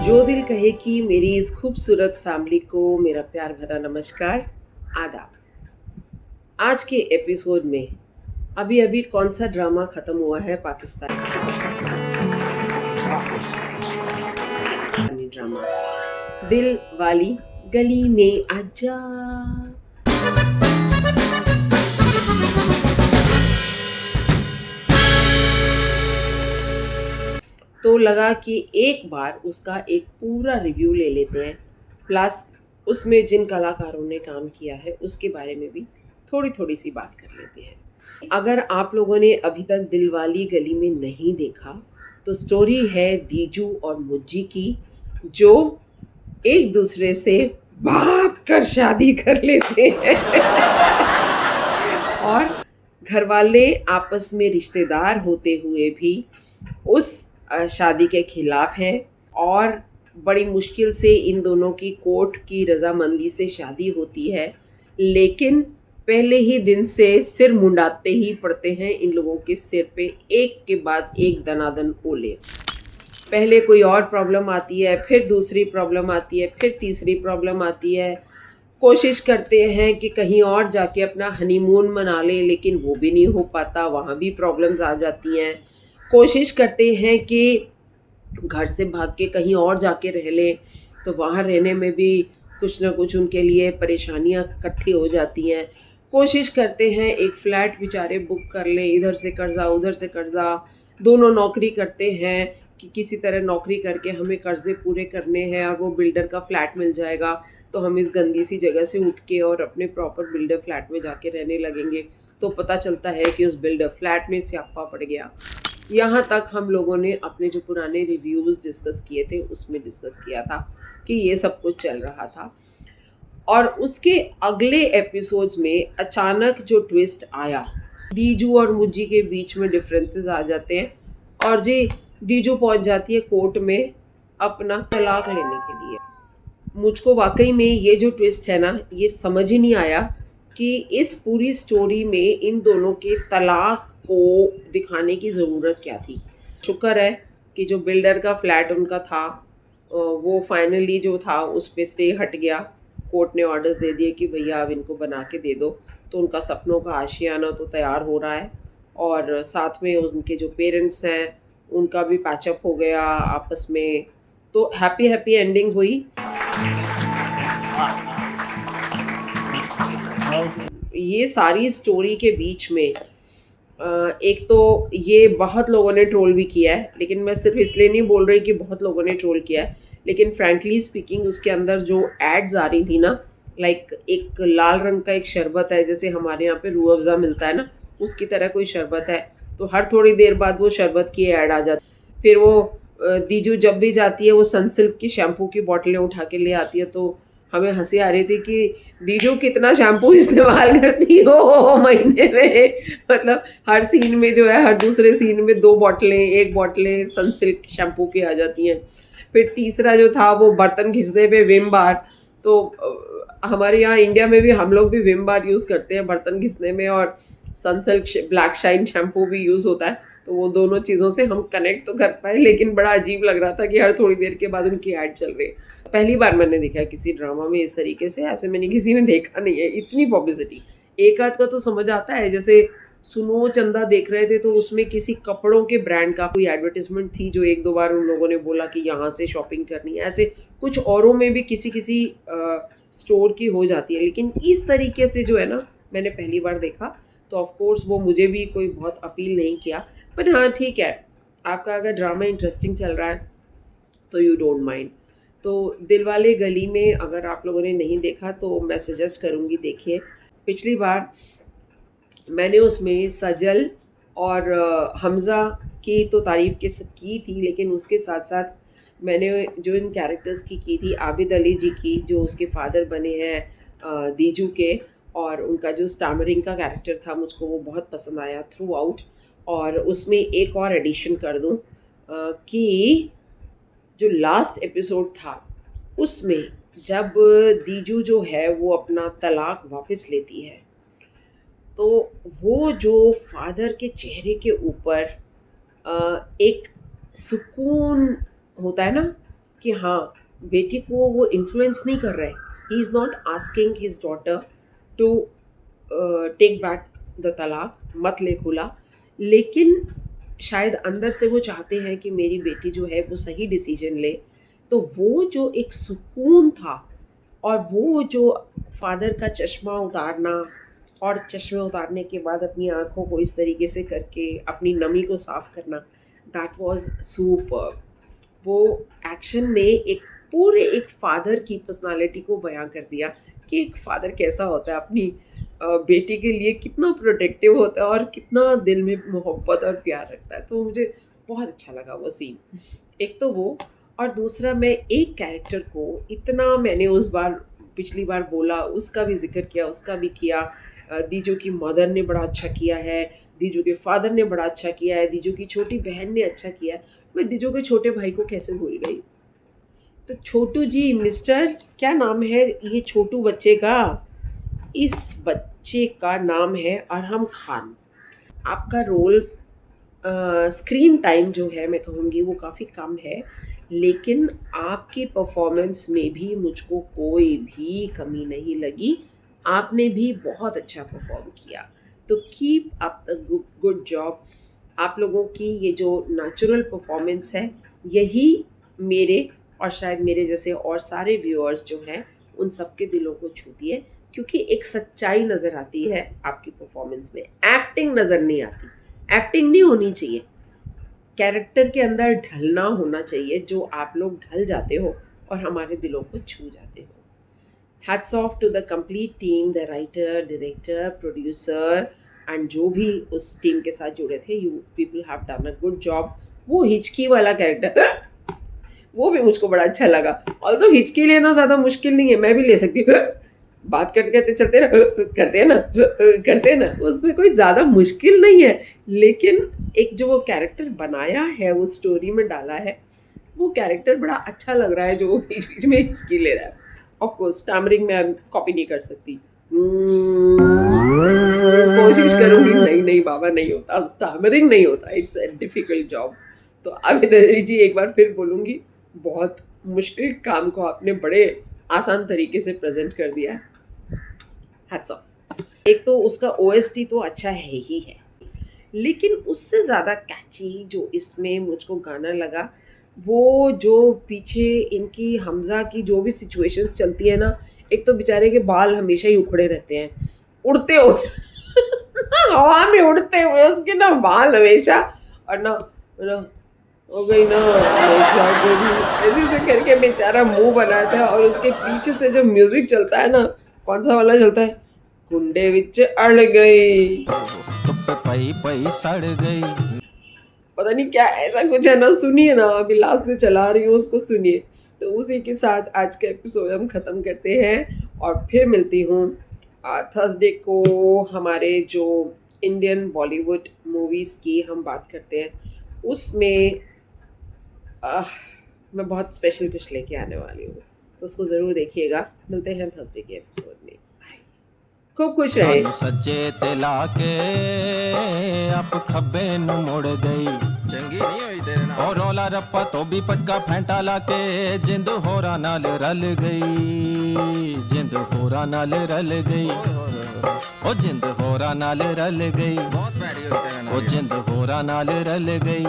जो दिल कहे कि मेरी इस खूबसूरत फैमिली को मेरा प्यार भरा नमस्कार, आदाब। आज के एपिसोड में अभी अभी कौन सा ड्रामा खत्म हुआ है पाकिस्तानी ड्रामा दिल वाली गली में आजा। तो लगा कि एक बार उसका एक पूरा रिव्यू ले लेते हैं, प्लस उसमें जिन कलाकारों ने काम किया है उसके बारे में भी थोड़ी थोड़ी सी बात कर लेते हैं। अगर आप लोगों ने अभी तक दिलवाली गली में नहीं देखा तो स्टोरी है दीजू और मुज्जी की, जो एक दूसरे से भाग कर शादी कर लेते हैं और घर वाले आपस में रिश्तेदार होते हुए भी उस शादी के खिलाफ हैं और बड़ी मुश्किल से इन दोनों की कोर्ट की रजामंदी से शादी होती है। लेकिन पहले ही दिन से सिर मुंडाते ही पड़ते हैं इन लोगों के सिर पे, एक के बाद एक दनादन ओले। पहले कोई और प्रॉब्लम आती है, फिर दूसरी प्रॉब्लम आती है, फिर तीसरी प्रॉब्लम आती है। कोशिश करते हैं कि कहीं और जाके अपना हनीमून मना लें, लेकिन वो भी नहीं हो पाता, वहाँ भी प्रॉब्लम्स आ जाती हैं। कोशिश करते हैं कि घर से भाग के कहीं और जाके रह लें, तो वहाँ रहने में भी कुछ ना कुछ उनके लिए परेशानियाँ इकट्ठी हो जाती हैं। कोशिश करते हैं एक फ़्लैट बेचारे बुक कर लें, इधर से कर्ज़ा उधर से कर्ज़ा। दोनों नौकरी करते हैं कि किसी तरह नौकरी करके हमें कर्ज़े पूरे करने हैं और वो बिल्डर का फ़्लैट मिल जाएगा तो हम इस गंदी सी जगह से उठ के और अपने प्रॉपर बिल्डर फ्लैट में जाके रहने लगेंगे। तो पता चलता है कि उस बिल्डर फ्लैट में स्यापा पड़ गया। यहाँ तक हम लोगों ने अपने जो पुराने रिव्यूज़ डिस्कस किए थे उसमें डिस्कस किया था कि ये सब कुछ चल रहा था। और उसके अगले एपिसोड्स में अचानक जो ट्विस्ट आया, दीजू और मुज्जी के बीच में डिफरेंसेस आ जाते हैं और जी दीजू पहुँच जाती है कोर्ट में अपना तलाक लेने के लिए। मुझको वाकई में ये जो ट्विस्ट है ना, ये समझ ही नहीं आया कि इस पूरी स्टोरी में इन दोनों के तलाक को दिखाने की ज़रूरत क्या थी। शुक्र है कि जो बिल्डर का फ्लैट उनका था वो फाइनली जो था उस पे स्टे हट गया। कोर्ट ने ऑर्डर्स दे दिए कि भैया अब इनको बना के दे दो, तो उनका सपनों का आशियाना तो तैयार हो रहा है और साथ में उनके जो पेरेंट्स हैं उनका भी पैचअप हो गया आपस में। तो हैप्पी हैप्पी एंडिंग हुई। ये सारी स्टोरी के बीच में एक तो ये बहुत लोगों ने ट्रोल भी किया है, लेकिन मैं सिर्फ इसलिए नहीं बोल रही कि बहुत लोगों ने ट्रोल किया है, लेकिन फ्रैंकली स्पीकिंग उसके अंदर जो एड्स आ रही थी ना, लाइक एक लाल रंग का एक शरबत है, जैसे हमारे यहाँ पे रूह अफ़ज़ा मिलता है ना, उसकी तरह कोई शरबत है, तो हर थोड़ी देर बाद वो शरबत की ऐड आ जाती। फिर वो दीजू जब भी जाती है वो सनसिल्क की शैम्पू की बोतलें उठा के ले आती है, तो हमें हंसी आ रही थी कि दीजू कितना शैम्पू इस्तेमाल करती हो महीने में। मतलब हर सीन में जो है, हर दूसरे सीन में एक बोतलें सनसिल्क शैम्पू की आ जाती हैं। फिर तीसरा जो था वो बर्तन घिसने पे विम बार। तो हमारे यहाँ इंडिया में भी हम लोग भी विम बार यूज़ करते हैं बर्तन घिसने में, और सनसिल्क ब्लैक शाइन शैम्पू भी यूज़ होता है। तो वो दोनों चीज़ों से हम कनेक्ट तो कर पाए, लेकिन बड़ा अजीब लग रहा था कि हर थोड़ी देर के बाद उनकी ऐड चल रही है। पहली बार मैंने देखा किसी ड्रामा में इस तरीके से, ऐसे मैंने किसी में देखा नहीं है इतनी पब्लिसिटी। एक आध का तो समझ आता है, जैसे सुनो चंदा देख रहे थे तो उसमें किसी कपड़ों के ब्रांड का कोई एडवर्टिजमेंट थी जो एक दो बार उन लोगों ने बोला कि यहाँ से शॉपिंग करनी है। ऐसे कुछ औरों में भी किसी किसी स्टोर की हो जाती है, लेकिन इस तरीके से जो है ना मैंने पहली बार देखा। तो ऑफ कोर्स वो मुझे भी कोई बहुत अपील नहीं किया, बट हाँ ठीक है, आपका अगर ड्रामा इंटरेस्टिंग चल रहा है तो यू डोंट माइंड। तो दिलवाले गली में अगर आप लोगों ने नहीं देखा तो मैं सजेस्ट करूँगी देखिए। पिछली बार मैंने उसमें सजल और हमज़ा की तो तारीफ़ की थी, लेकिन उसके साथ साथ मैंने जो इन कैरेक्टर्स की थी, आबिद अली जी की, जो उसके फादर बने हैं दीजू के, और उनका जो स्टैमरिंग का कैरेक्टर था मुझको वो बहुत पसंद आया थ्रू आउट। और उसमें एक और एडिशन कर दूं कि जो लास्ट एपिसोड था उसमें जब दीजू जो है वो अपना तलाक वापस लेती है, तो वो जो फादर के चेहरे के ऊपर एक सुकून होता है ना कि हाँ, बेटी को वो इन्फ्लुएंस नहीं कर रहा है। He is not asking his daughter to take back the तलाक, मत ले खुला, लेकिन शायद अंदर से वो चाहते हैं कि मेरी बेटी जो है वो सही डिसीजन ले। तो वो जो एक सुकून था, और वो जो फादर का चश्मा उतारना, और चश्मे उतारने के बाद अपनी आँखों को इस तरीके से करके अपनी नमी को साफ़ करना, दैट वाज़ सुपर्ब। वो एक्शन ने एक पूरे एक फादर की पर्सनालिटी को बयां कर दिया कि एक फादर कैसा होता है, अपनी बेटी के लिए कितना प्रोटेक्टिव होता है और कितना दिल में मोहब्बत और प्यार रखता है। तो मुझे बहुत अच्छा लगा वो सीन। एक तो वो, और दूसरा मैं एक कैरेक्टर को इतना, मैंने उस बार पिछली बार बोला, उसका भी जिक्र किया, उसका भी किया। दीजू की मदर ने बड़ा अच्छा किया है, दीजू के फादर ने बड़ा अच्छा किया है, दीजू की छोटी बहन ने अच्छा किया है। मैं दीजू के छोटे भाई को कैसे भूल गई। तो छोटू जी, मिस्टर क्या नाम है ये छोटू बच्चे का? इस बच्चे का नाम है अरहम खान। आपका रोल, स्क्रीन टाइम जो है मैं कहूँगी वो काफ़ी कम है, लेकिन आपकी परफॉर्मेंस में भी मुझको कोई भी कमी नहीं लगी। आपने भी बहुत अच्छा परफॉर्म किया। तो keep up the good job. आप लोगों की ये जो नेचुरल परफॉर्मेंस है, यही मेरे और शायद मेरे जैसे और सारे व्यूअर्स जो हैं उन सबके दिलों को छूती है, क्योंकि एक सच्चाई नज़र आती है आपकी परफॉर्मेंस में। एक्टिंग नज़र नहीं आती। एक्टिंग नहीं होनी चाहिए, कैरेक्टर के अंदर ढलना होना चाहिए, जो आप लोग ढल जाते हो और हमारे दिलों को छू जाते हो। Hats off to the complete team, the writer, director, producer and जो भी उस टीम के साथ जुड़े थे। You people have done a good job. वो हिचकी वाला कैरेक्टर वो भी मुझको बड़ा अच्छा लगा। ऑल्दो हिचकी लेना ज़्यादा मुश्किल नहीं है, मैं भी ले सकती हूँ। बात करते करते चलते ना, करते हैं ना, उसमें कोई ज़्यादा मुश्किल नहीं है। लेकिन एक जो वो कैरेक्टर बनाया है, वो स्टोरी में डाला है, वो कैरेक्टर बड़ा अच्छा लग रहा है, जो वो बीच बीच में हिचकी ले रहा है। ऑफ कोर्स स्टैमरिंग मैं कॉपी नहीं कर सकती। कोशिश करूंगी, नहीं नहीं बाबा, नहीं होता, स्टैमरिंग नहीं होता, इट्स अ डिफिकल्ट जॉब। तो अभिनेत्री जी, एक बार फिर बोलूँगी, बहुत मुश्किल काम को आपने बड़े आसान तरीके से प्रेजेंट कर दिया है। Hats off. एक तो उसका ओएसटी तो अच्छा है ही है, लेकिन उससे ज़्यादा कैची जो इसमें मुझको गाना लगा, वो जो पीछे इनकी हमज़ा की जो भी सिचुएशंस चलती है ना, एक तो बेचारे के बाल हमेशा ही उखड़े रहते हैं, उड़ते हुए हवा में उड़ते हुए उसके ना बाल हमेशा, और ना ना हो गई ना, ऐसे ऐसे करके बेचारा मुंह बनाता है, और उसके पीछे से जो म्यूजिक चलता है ना, कौन सा वाला चलता है, कुंडे विच अड़ गई, पई पई सड़ गई, पता नहीं क्या ऐसा कुछ है ना। सुनिए ना, अभी लास्ट में चला रही हूँ, उसको सुनिए। तो उसी के साथ आज का एपिसोड हम ख़त्म करते हैं, और फिर मिलती हूँ थर्सडे को। हमारे जो इंडियन बॉलीवुड मूवीज़ की हम बात करते हैं, उसमें मैं बहुत स्पेशल कुछ लेके आने वाली हूँ, तो उसको ज़रूर देखिएगा। मिलते हैं थर्सडे के एपिसोड में। बाय, खूब खुश रहे। सानू सज्जे ते लाके आप खब्बे नु मुड़ गई, चंगी नहीं होई तेरे नाल, और रौला रप्पा तो भी पटका फैंटा लाके जिंद होरा नाल रल गई, जिंद होरा नाल रल गई, ओ जिंद होरा नाल रल गई, बहुत प्यारी होई तेरे नाल, ओ जिंद होरा नाल रल गई।